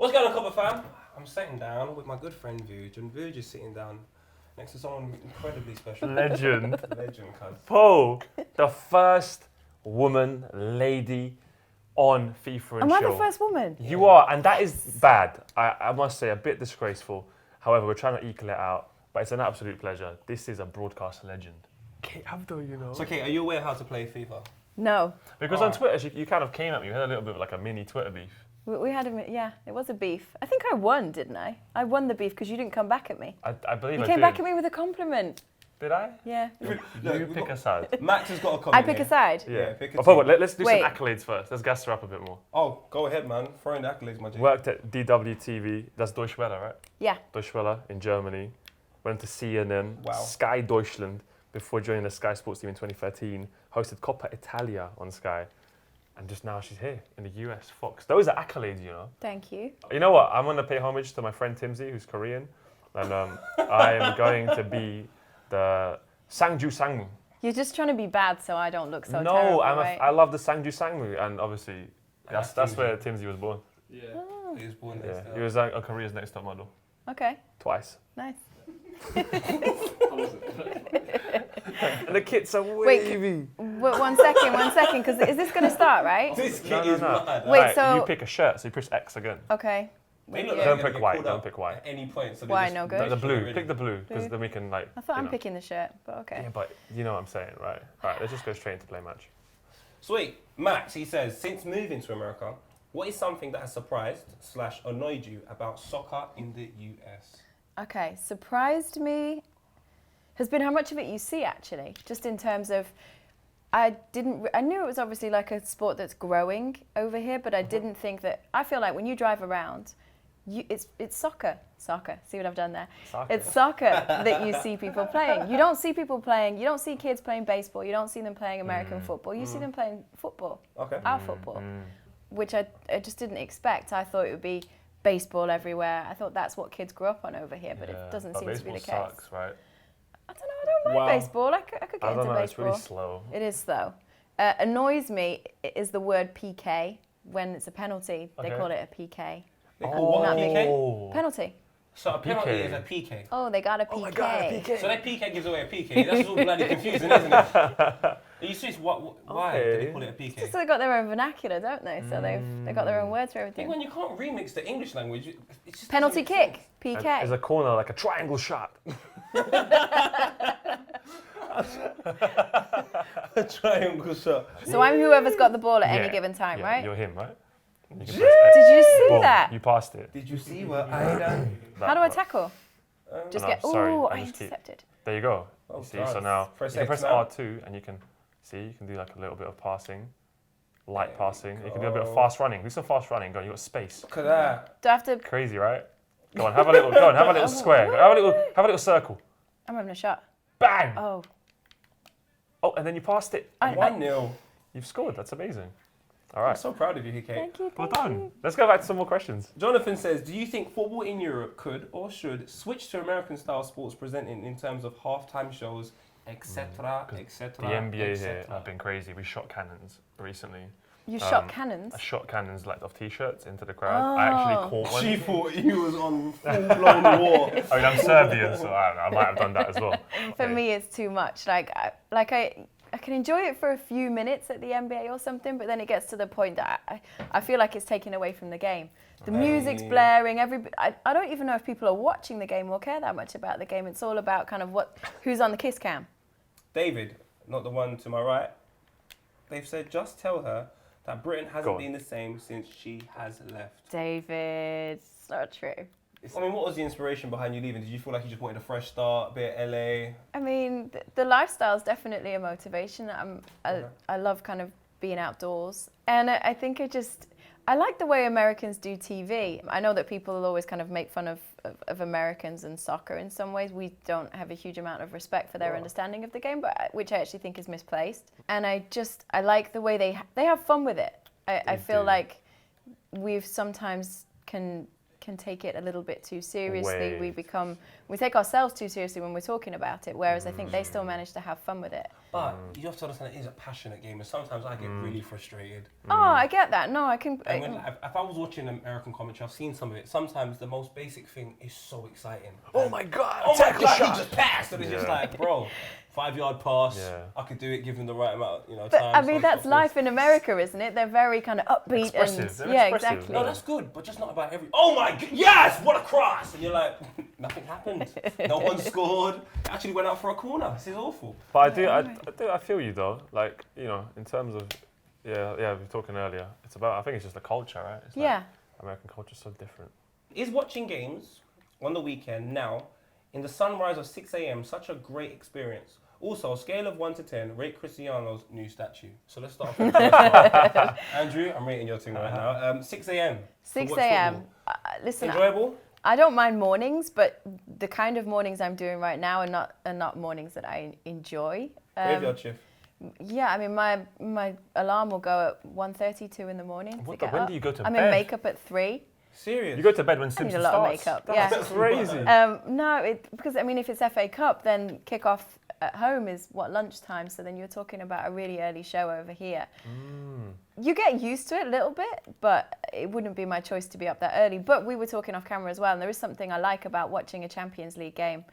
What's going on, Copper fam? I'm sitting down with my good friend Vuj, and Vuj is sitting down next to someone incredibly special. Legend. Legend, cuz. Paul, the first woman, lady on FIFA and Am I Show. the first woman? You are, and that is bad. I must say, a bit disgraceful. However, we're trying to equal it out, but it's an absolute pleasure. This is a broadcast legend. Kate Abdo, you know. So, Kate, are you aware how to play FIFA? No. Because on Twitter, you kind of came at me. We had a little bit of like a mini Twitter beef. We had it was a beef. I think I won, didn't I? I won the beef because you didn't come back at me. I believe You I came did. back at me with a compliment. Did I? Yeah. You pick a side. Max has got a comment. I pick here. a side. Yeah, pick a Oh, Paul, team. let's do Wait. some accolades first. Let's gas her up a bit more. Oh, go ahead, man. Throw in the accolades, my G. Worked at DWTV. That's Deutsche Welle, right? Yeah. Deutsche Welle in Germany. Went to CNN. Wow. Sky Deutschland before joining the Sky Sports team in 2013. Hosted Coppa Italia on Sky. And just now she's here in the US, Fox. Those are accolades, you know. Thank you. You know what? I'm going to pay homage to my friend Timsy, who's Korean. And I am going to be the Sangju Sangmu. You're just trying to be bad so I don't look so No, terrible, I love the Sangju Sangmu. And obviously, that's where Timsy was born. Yeah. Oh. He was born Yeah, next he was a Korea's Next Top Model. Okay. Twice. Nice. And the kits are Wait, wavy. One second, because is this going to start, right? This kid No. is mad. Wait, Right, so- you pick a shirt, so you push X again. Okay. They look Yeah. like Don't they're pick gonna white, get don't called pick up white. At any point. So Why, they no just- good? The blue, Already. pick the blue, because Blue. then we can like. I thought you I'm know. picking the shirt, but okay. Yeah, but you know what I'm saying, right? Right, let's just go straight into play match. Sweet. Max, he says, since moving to America, what is something that has surprised / annoyed you about soccer in the US? Okay, surprised me has been how much of it you see actually, just in terms of I knew it was obviously like a sport that's growing over here, but I didn't think that. I feel like when you drive around, it's soccer. See what I've done there? Soccer. It's soccer that you see people playing. You don't see people playing. You don't see kids playing baseball. You don't see them playing American football. You see them playing football. Okay. Our football, which I just didn't expect. I thought it would be baseball everywhere. I thought that's what kids grew up on over here, but it doesn't seem to be the case. Baseball sucks, right? I don't know. I don't mind Wow. baseball. I could get I don't into know. It's baseball. really slow. It is slow. Annoys me is the word PK when it's a penalty. They Okay. call it a PK. They call what? Not me. PK? Penalty. So a penalty PK. is a PK. Oh, they got a PK. Oh my God, a PK. So that PK gives away a PK. That's all bloody confusing, isn't it? Are you serious? Why do they call it a PK? Just so they got their own vernacular, don't they? So they've got their own words for I think everything. when you can't remix the English language, it just Penalty doesn't make kick. sense. PK. As a corner, like a triangle shot. A triangle shot. So I'm whoever's got the ball at Yeah, any given time, yeah, right? You're him, right? You can press Did you see Boom, that? You passed it. Did you see what I done? How do I tackle? Just no, get. sorry, Oh, I I just keep- intercepted. There you go. Oh, You see, God. so now Press you can X press now. R2 and you can do like a little bit of passing, light There passing. we You can do a bit of go. fast running. Do some fast running. Go, you got space. Look at that. Do I have to? Crazy, right? Go on, have a little. Go on, have a little square. Go, have a little circle. I'm having a shot. Bang! Oh. Oh, and then you passed it. 1-0. You've scored. That's amazing. All I'm right, so proud of you, Kate. Thank you. well thank done. you. Let's go back to some more questions. Jonathan says, do you think football in Europe could or should switch to American-style sports presenting in terms of halftime shows, etc., etc., The NBA here etc.? have been crazy. We shot cannons recently. You shot cannons. I shot cannons like of t-shirts into the crowd. I actually caught one. She thought he was on full-blown war. I mean, I'm Serbian, so I don't know, I might have done that as well. For me, it's too much. I can enjoy it for a few minutes at the NBA or something, but then it gets to the point that I feel like it's taken away from the game. The music's blaring. I don't even know if people are watching the game or care that much about the game. It's all about kind of who's on the kiss cam. David, not the one to my right, they've said, just tell her that Britain Go hasn't on. been the same since she has left. David, it's not true. I mean, what was the inspiration behind you leaving? Did you feel like you just wanted a fresh start, a bit of LA? I mean, the lifestyle is definitely a motivation. I love kind of being outdoors. And I think I like the way Americans do TV. I know that people will always kind of make fun of Americans and soccer in some ways. We don't have a huge amount of respect for their understanding of the game, but which I actually think is misplaced. And I like the way they have fun with it. I feel like we've sometimes can take it a little bit too seriously. We take ourselves too seriously when we're talking about it, whereas I think they still manage to have fun with it. But you have to understand it is a passionate game, and sometimes I get really frustrated. Oh, I get that. No, I can. And when, if I was watching American commentary, I've seen some of it. Sometimes the most basic thing is so exciting. Oh my God! Oh my take a God, shot. he just passed, and it's just like, bro, 5-yard pass. Yeah. I could do it, give him the right amount, But time. I mean, that's life in America, isn't it? They're very kind of upbeat Expressive. They're and yeah, expressive. exactly. No, that's good, but just not about every. Oh my God! Yes, what a cross! And you're like, nothing happened. No one scored. It actually went out for a corner. This is awful. But I feel you though. Like, in terms of, yeah, we were talking earlier. It's about, I think it's just the culture, right? It's Yeah. Like, American culture's so different. Is watching games on the weekend now, in the sunrise of 6 a.m., such a great experience? Also, scale of 1 to 10, rate Cristiano's new statue. So let's start from the first one. Andrew, I'm rating your thing right now. 6 a.m. 6 a.m. Listen, Enjoyable? I don't mind mornings, but the kind of mornings I'm doing right now are not mornings that I enjoy. Graveyard shift. Yeah, I mean, my alarm will go at 1:32 in the morning to get When up. do you go to I'm bed? in makeup at 3. Serious? You go to bed when I need Simpson a lot of starts. makeup. That's Yeah. crazy. No, because I mean, if it's FA Cup, then kick-off at home is lunchtime. So then you're talking about a really early show over here. You get used to it a little bit, but it wouldn't be my choice to be up that early. But we were talking off camera as well, and there is something I like about watching a Champions League game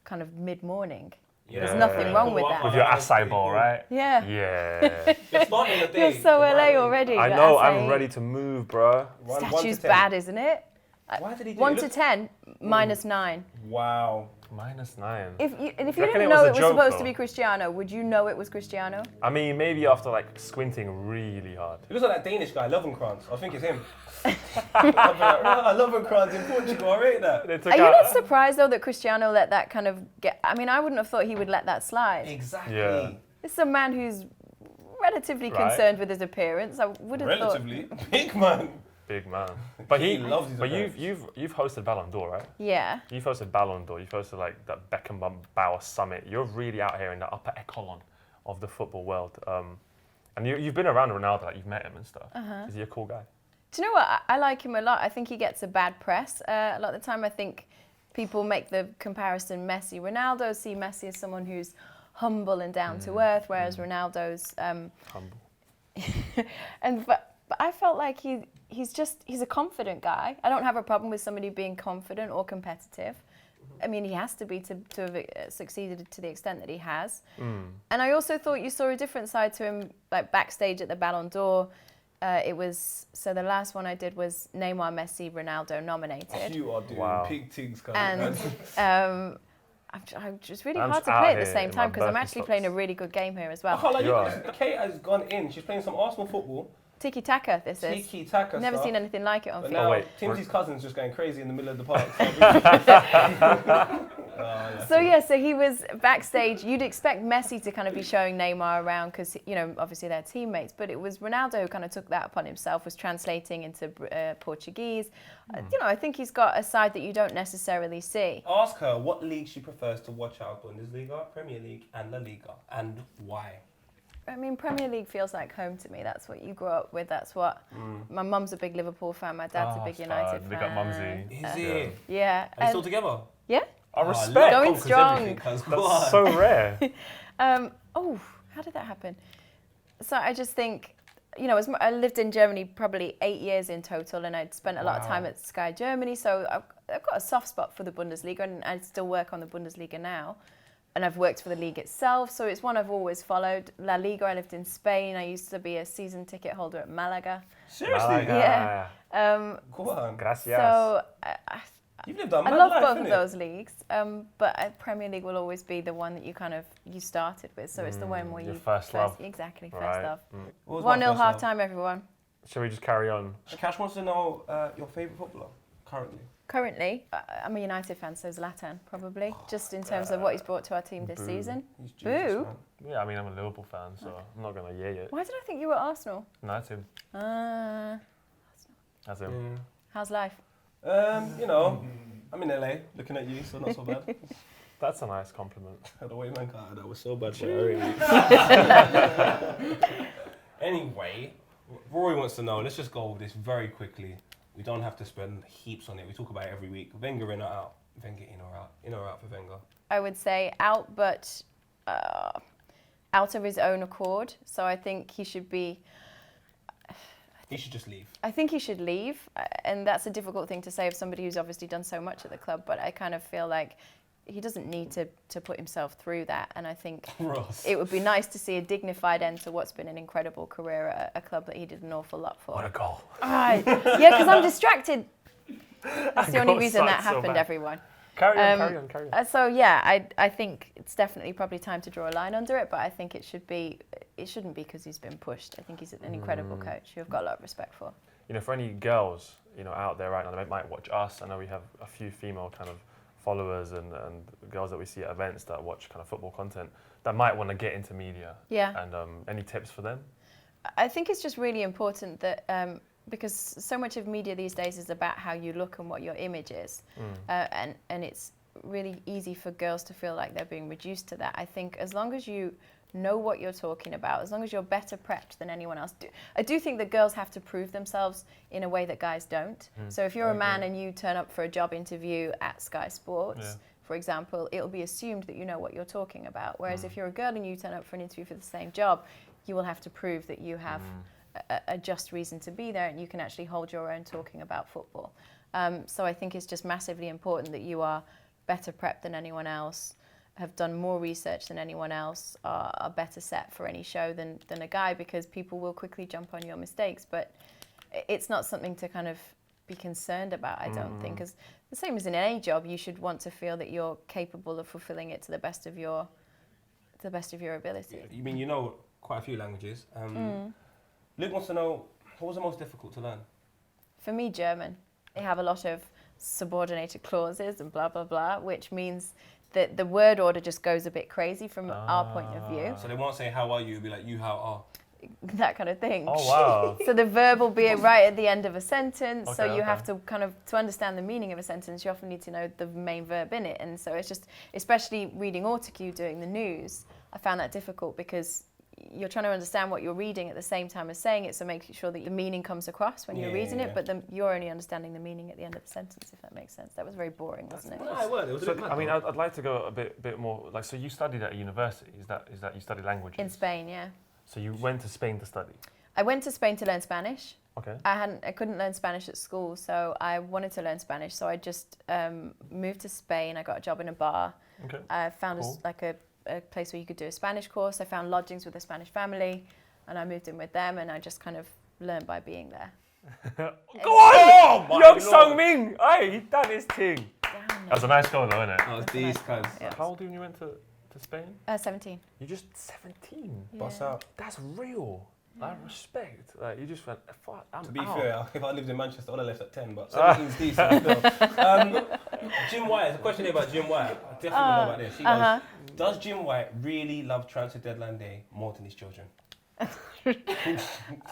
kind of mid-morning. Yeah. There's nothing wrong with that. With your acai bowl, right? Yeah. Yeah. You're starting the day. You're so the right LA way. already. I the know, acai I'm ready to move, bro. One to Statue's 10. bad, isn't it? Why did he do 1 it? to 10, -9. Wow. -9. If you reckon didn't it know was a it was joke, supposed though? to be Cristiano, would you know it was Cristiano? I mean, maybe after like squinting really hard. He looks like that Danish guy, Lovenkrands. I think it's him. Lovenkrands in Portugal, I rate that. They took Are you out- not surprised though that Cristiano let that kind of get? I mean, I wouldn't have thought he would let that slide. Exactly. Yeah. This is a man who's relatively Right. concerned with his appearance. I would have Relatively. Big man. Big man. But He loves his But events. you've hosted Ballon d'Or, right? thought. Yeah. You've hosted Ballon d'Or. You've hosted like that Beckenbauer summit. You're really out here in the upper echelon of the football world. And you've been around Ronaldo, like you've met him and stuff. Is he a cool guy? Do you know what? I like him a lot. I think he gets a bad press. A lot of the time, I think people make the comparison Messi. Ronaldo see Messi as someone who's humble and down to earth, whereas Ronaldo's Humble. But I felt like he's a confident guy. I don't have a problem with somebody being confident or competitive. I mean, he has to be to have succeeded to the extent that he has. And I also thought you saw a different side to him, like backstage at the Ballon d'Or. The last one I did was Neymar, Messi, Ronaldo nominated. You are doing Wow. pig things, And it's really I'm hard just to out play at the here same in my time because I'm Birkenstocks. actually playing a really good game here as I well. can't lie, You are. Kate has gone in. She's playing some Arsenal football. Tiki taka, this is. Tiki taka Never stuff. seen anything like it on But film. now, wait. Timothy's cousin's just going crazy in the middle of the park. So he was backstage. You'd expect Messi to kind of be showing Neymar around because, obviously they're teammates. But it was Ronaldo who kind of took that upon himself, was translating into Portuguese. I think he's got a side that you don't necessarily see. Ask her what league she prefers to watch out: Bundesliga, Premier League, and La Liga, and why. I mean, Premier League feels like home to me. That's what you grew up with. That's what my mum's a big Liverpool fan. My dad's a big United fan. They got Mumsy. Is it? Yeah. Are you still together? Yeah. I Oh, respect. love Going conquers strong. everything, cuz. Go That's on. so rare. How did that happen? So I just think, I lived in Germany probably 8 years in total, and I'd spent a lot of time at Sky Germany. So I've got a soft spot for the Bundesliga, and I still work on the Bundesliga now. And I've worked for the league itself, so it's one I've always followed. La Liga, I lived in Spain. I used to be a season ticket holder at Malaga. Seriously? Malaga. Yeah. Go on. Gracias. So You've lived a I mad love life, both of innit? those leagues, but Premier League will always be the one that you started with. So it's the one where your you first love. Exactly, Right. first love. What was my 1-0 first half love? time, everyone. Shall we just carry on? Cash wants to know your favourite footballer currently. Currently, I'm a United fan, so Zlatan probably, just in terms of what he's brought to our team this season. He's Jesus, Boo. man. Yeah, I mean, I'm a Liverpool fan, so I'm not going to yay it. Why did I think you were Arsenal? No, that's him. That's him. Yeah. How's life? I'm in LA looking at you, so not so bad. That's a nice compliment. The way man got that was so bad. Anyway, Rory wants to know. Let's just go over this very quickly. We don't have to spend heaps on it. We talk about it every week. Wenger in or out? Wenger in or out? In or out for Wenger? I would say out, but out of his own accord. So I think he should be. He should just leave. I think he should leave, and that's a difficult thing to say of somebody who's obviously done so much at the club, but I kind of feel like he doesn't need to put himself through that, and I think it would be nice to see a dignified end to what's been an incredible career at a club that he did an awful lot for. What a goal. Yeah, because I'm distracted. That's the only reason that so happened, bad. everyone. Carry on. So yeah, I think it's definitely probably time to draw a line under it, but I think it shouldn't be because he's been pushed. I think he's an incredible coach who I've got a lot of respect for. You know, for any girls, you know, out there right now, they might watch us. I know we have a few female kind of followers and girls that we see at events that watch kind of football content that might want to get into media. Yeah. And any tips for them? I think it's just really important that because so much of media these days is about how you look and what your image is, and it's really easy for girls to feel like they're being reduced to that. I think as long as you know what you're talking about, as long as you're better prepped than anyone else. I do think that girls have to prove themselves in a way that guys don't. So if you're a man and you turn up for a job interview at Sky Sports, for example, it'll be assumed that you know what you're talking about. Whereas if you're a girl and you turn up for an interview for the same job, you will have to prove that you have a just reason to be there and you can actually hold your own talking about football. So I think it's just massively important that you are better prepped than anyone else, have done more research than anyone else, are better set for any show than a guy, because people will quickly jump on your mistakes. But it's not something to kind of be concerned about, I don't think. Because the same as in any job, you should want to feel that you're capable of fulfilling it to the best of your ability. You mean you know quite a few languages. Luke wants to know, what was the most difficult to learn? For me, German. They have a lot of subordinated clauses and blah, blah, blah, which means that the word order just goes a bit crazy from our point of view. So they won't say, how are you? It'll be like, you, how are? That kind of thing. Oh, wow. So the verb will be right at the end of a sentence. Okay, So you have to kind of, to understand the meaning of a sentence, you often need to know the main verb in it. And so it's just, especially reading autocue doing the news, I found that difficult because you're trying to understand what you're reading at the same time as saying it, so make sure that the meaning comes across when you're reading it, but then you're only understanding the meaning at the end of the sentence, if that makes sense. That was very boring, wasn't it? No, it wasn't. It was a bit mad, I mean, though. I'd like to go a bit more, like, so you studied at a university, is that you studied languages? In Spain, yeah. So you went to Spain to study? I went to Spain to learn Spanish. Okay. I couldn't learn Spanish at school, so I wanted to learn Spanish, so I just moved to Spain. I got a job in a bar. Okay. I found Cool. a place where you could do a Spanish course. I found lodgings with a Spanish family, and I moved in with them, and I just kind of learned by being there. Go on! Oh, my Young Lord. Sung Ming! Hey, he done his thing. That was a nice goal though, isn't it? Oh, these cunts. Yeah. How old were you when you went to Spain? 17. You're just 17. Bust Yeah. out. That's real. I respect. Like, you just went, fuck, I'm To be out. fair, if I lived in Manchester, I would have left at 10, but 17's decent still. Jim White, there's a question here about Jim White. I definitely know about this. He goes, does Jim White really love transfer deadline day more than his children? 10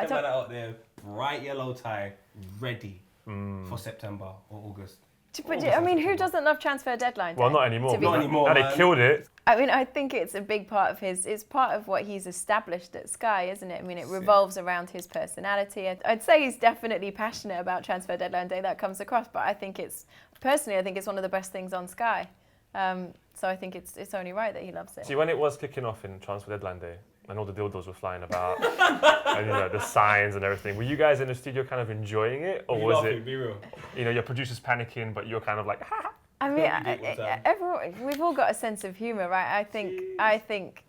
man out there, bright yellow tie, ready for September or August. But I mean, who doesn't love transfer deadline day? Well, not anymore. To be Not fair. anymore, Now they man. killed it. I mean, I think it's a big part of it's part of what he's established at Sky, isn't it? I mean, it revolves around his personality. I'd say he's definitely passionate about transfer deadline day, that comes across, but I think it's one of the best things on Sky. So I think it's only right that he loves it. See, when it was kicking off in transfer deadline day, and all the dildos were flying about, and you know the signs and everything. Were you guys in the studio kind of enjoying it, or was it? Be real. You know, your producer's panicking, but you're kind of like, ha. I mean, Everyone- we've all got a sense of humour, right? I think,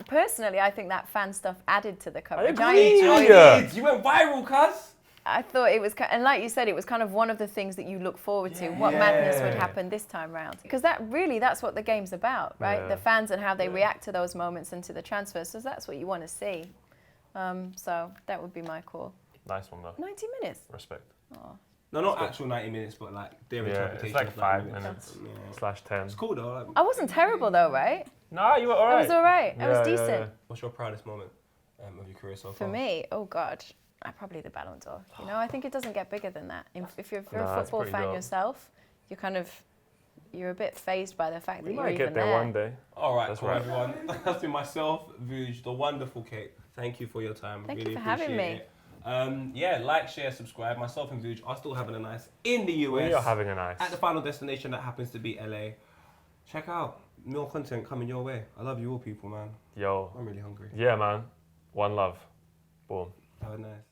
personally, I think that fan stuff added to the coverage. I agree. enjoyed Yeah. it. You went viral, cuz. I thought it was, and like you said, it was kind of one of the things that you look forward to. What madness would happen this time round? Because that's what the game's about, right? Yeah. The fans and how they react to those moments and to the transfers. So that's what you want to see. So that would be my call. Nice one though. 90 minutes. Respect. Oh. No, not actual 90 minutes, but like their Yeah, interpretation. it's like of 5 90 minutes Yeah. /10. It's cool though. Like, I wasn't terrible though, right? Nah, you were I alright. was all right. I was Yeah, decent. yeah. what's your proudest moment of your career so For far? me, oh God, probably the Ballon d'Or. You know, I think it doesn't get bigger than that. If you're Nah, a it's football pretty fan dope. yourself, you're a bit phased by the fact We that you're might even get there one day. All right, That's cool, right. everyone. That's been myself, Vuj, the wonderful Kate. Thank you for your time. Thank really you for having appreciate it. Yeah, like, share, subscribe. Myself and Vuj are still having a nice in the US. We are having a nice. At the final destination that happens to be LA. Check out more content coming your way. I love you all, people, man. Yo. I'm really hungry. Yeah, man. One love. Boom. Have a nice.